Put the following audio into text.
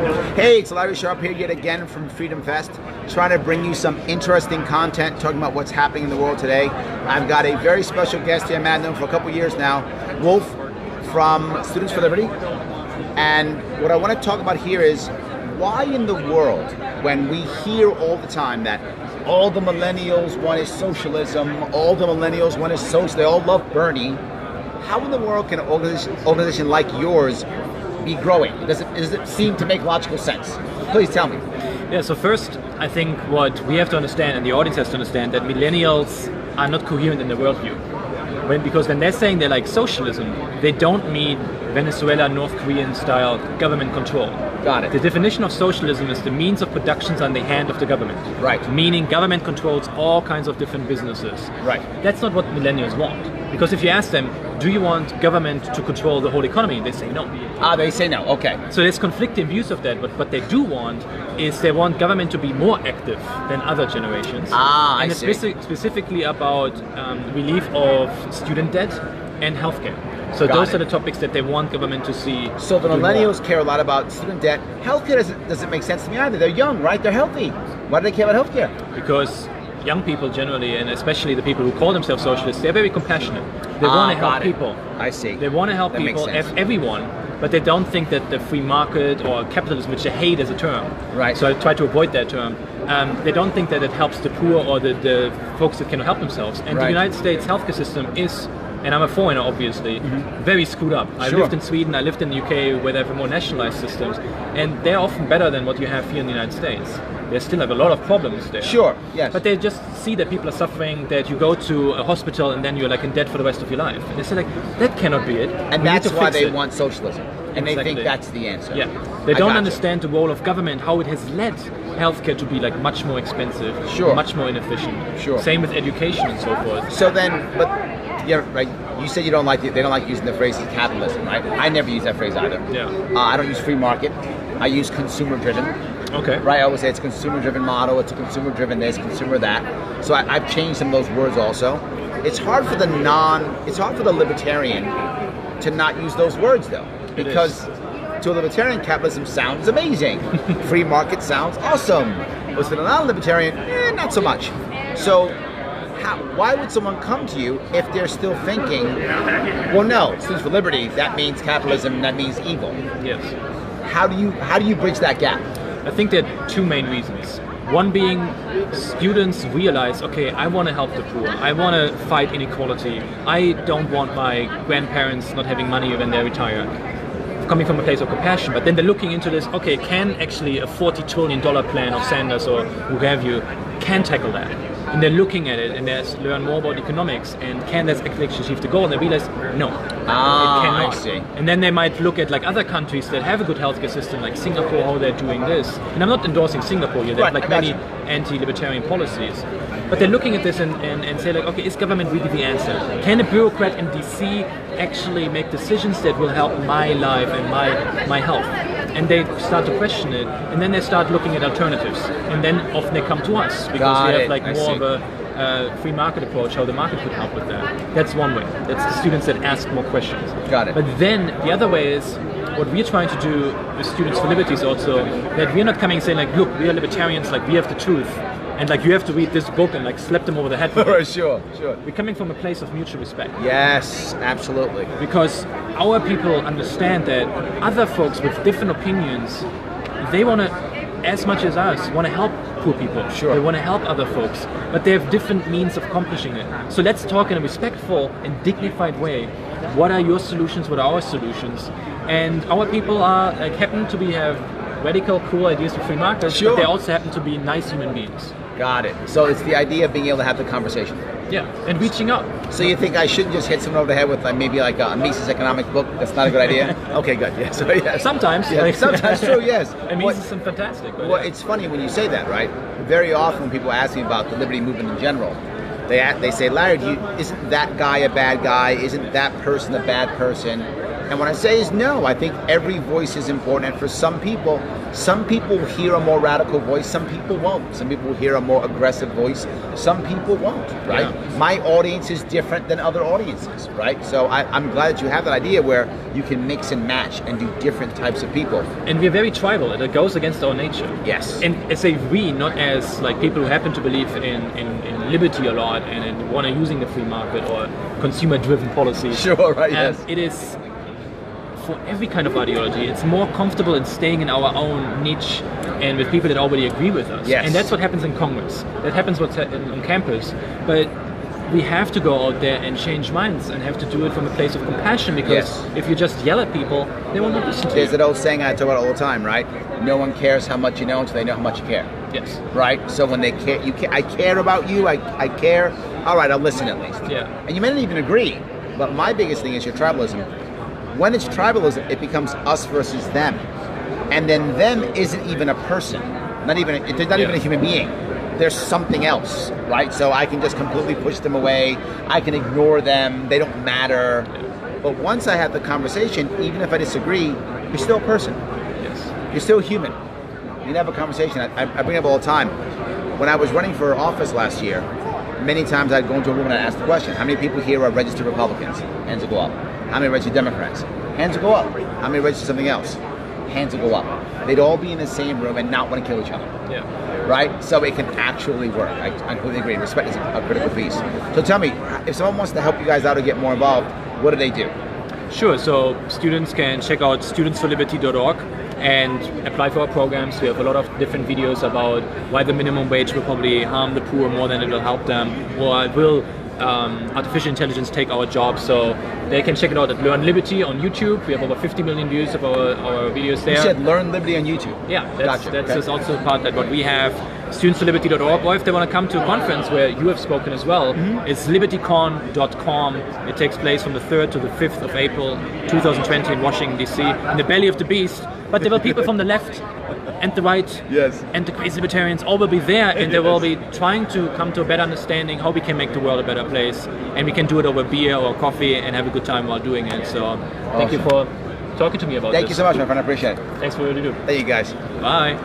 Hey, it's Larry Sharpe here yet again from Freedom Fest, trying to bring you some interesting content, talking about what's happening in the world today. I've got a very special guest here, I've known for a couple years now, Wolf from Students for Liberty. And what I want to talk about here is why in the world, when we hear all the time that all the millennials want is socialism, all the millennials want is social, they all love Bernie, how in the world can an organization like yours be growing? Does it seem to make logical sense? Please tell me. Yeah, so first, I think what we have to understand, and the audience has to understand, that millennials are not coherent in their worldview. Because when they're saying they like socialism, they don't mean Venezuela, North Korean style government control. Got it. The definition of socialism is the means of productions on the hand of the government. Right. Meaning government controls all kinds of different businesses. Right. That's not what millennials want. Because if you ask them, do you want government to control the whole economy? They say no. They say no, okay. So there's conflicting views of that, but what they do want is they want government to be more active than other generations. I and see. Specifically about relief of student debt and healthcare. So those are the topics that they want government to see. So the millennials care a lot about student debt. Healthcare doesn't make sense to me either. They're young, right? They're healthy. Why do they care about healthcare? Because young people generally, and especially the people who call themselves socialists, they're very compassionate. They want to help people. I see. They want to help people, everyone, but they don't think that the free market or capitalism, which they hate as a term, right? So I try to avoid that term. They don't think that it helps the poor or the folks that cannot help themselves. And the United States healthcare system is, and I'm a foreigner obviously, very screwed up. I lived in Sweden, I lived in the UK where they have more nationalized systems, and they're often better than what you have here in the United States. They still have a lot of problems there. Sure, yes. But they just see that people are suffering, that you go to a hospital and then you're like in debt for the rest of your life. And they say like, that cannot be it. And that's why they want socialism. And exactly. They think that's the answer. Yeah. They don't understand the role of government, how it has led healthcare to be like much more expensive, much more inefficient. Same with education and so forth. So then, but yeah, right. You said you don't like they don't like using the phrase capitalism, right? I never use that phrase either. Yeah. I don't use free market. I use consumer driven. Okay. Right. I always say it's a consumer driven model. It's a consumer driven this, consumer that. So I've changed some of those words also. It's hard for the libertarian to not use those words though, because to a libertarian, capitalism sounds amazing. Free market sounds awesome. But to the non-libertarian, not so much. So why would someone come to you if they're still thinking, well, no, Students for Liberty, that means capitalism, that means evil? Yes. How do you bridge that gap? I think there are two main reasons. One being students realize, okay, I want to help the poor. I want to fight inequality. I don't want my grandparents not having money when they retire. Coming from a place of compassion, but then they're looking into this, okay, can actually a $40 trillion plan of Sanders or who have you can tackle that? And they're looking at it and they learn more about economics and can that actually achieve the goal, and they realize, no, it cannot. I see. And then they might look at like other countries that have a good healthcare system, like Singapore, how they're doing this. And I'm not endorsing Singapore here, they have like many anti-libertarian policies. But they're looking at this and say like, okay, is government really the answer? Can a bureaucrat in DC actually make decisions that will help my life and my health? And they start to question it, and then they start looking at alternatives. And then often they come to us, because we have like more of a free market approach, how the market could help with that. That's one way. That's the students that ask more questions. Got it. But then the other way is, what we're trying to do with Students for Liberty is also that we're not coming and saying like, look, we are libertarians, like we have the truth. And like you have to read this book and like slap them over the head with it. Sure. We're coming from a place of mutual respect. Yes, absolutely. Because our people understand that other folks with different opinions, they want to, as much as us, want to help poor people. They want to help other folks, but they have different means of accomplishing it. So let's talk in a respectful and dignified way. What are your solutions? What are our solutions? And our people are like happen to have radical, cool ideas for free markets, but they also happen to be nice human beings. Got it. So it's the idea of being able to have the conversation. Yeah, and reaching out. So you think I shouldn't just hit someone over the head with maybe like a Mises economic book? That's not a good idea? Okay, good. Yeah. So, yes. Sometimes. Yeah, sometimes true, yes. And Mises is fantastic. Well, it's funny when you say that, right? Very often when people ask me about the liberty movement in general, they say, Laer, isn't that guy a bad guy? Isn't that person a bad person? And what I say is no, I think every voice is important. And for some people hear a more radical voice, some people won't. Some people will hear a more aggressive voice, some people won't, right? Yeah. My audience is different than other audiences, right? So I'm glad that you have that idea where you can mix and match and do different types of people. And we're very tribal, it goes against our nature. Yes. And I say we, not as like people who happen to believe in liberty a lot and want to using the free market or consumer-driven policies. Sure, right, yes. It is, for every kind of ideology, it's more comfortable in staying in our own niche and with people that already agree with us. Yes. And that's what happens in Congress. That happens on campus. But we have to go out there and change minds and have to do it from a place of compassion, because if you just yell at people, they will not listen to you. There's that old saying I talk about all the time, right? No one cares how much you know until they know how much you care. Yes. Right? So when they care, I care about you, I care, all right, I'll listen at least. Yeah. And you may not even agree, but my biggest thing is your tribalism. When it's tribalism, it becomes us versus them. And then them isn't even a person. They're not even a human being. There's something else, right? So I can just completely push them away. I can ignore them. They don't matter. But once I have the conversation, even if I disagree, you're still a person. Yes. You're still human. You can have a conversation. I bring it up all the time. When I was running for office last year, many times I'd go into a room and I'd ask the question, how many people here are registered Republicans? Hands will go up. How many registered Democrats? Hands will go up. How many registered something else? Hands will go up. They'd all be in the same room and not want to kill each other. Yeah. Right? So it can actually work. I completely agree. Respect is a critical piece. So tell me, if someone wants to help you guys out or get more involved, what do they do? Sure, so students can check out studentsforliberty.org and apply for our programs. We have a lot of different videos about why the minimum wage will probably harm the poor more than it will help them, or will artificial intelligence take our jobs. So they can check it out at Learn Liberty on YouTube. We have over 50 million views of our videos there. You said Learn Liberty on YouTube? Yeah, that's okay. also a part that what we have. Studentsforliberty.org, or if they want to come to a conference where you have spoken as well, it's libertycon.com. It takes place from the 3rd to the 5th of April 2020 in Washington, D.C. in the belly of the beast. But there will people from the left and the right and the crazy libertarians all will be there, and they will be trying to come to a better understanding how we can make the world a better place, and we can do it over beer or coffee and have a good time while doing it. So thank you for talking to me about this. Thank you so much, my friend. I appreciate it. Thanks for what you do. Thank you, guys. Bye.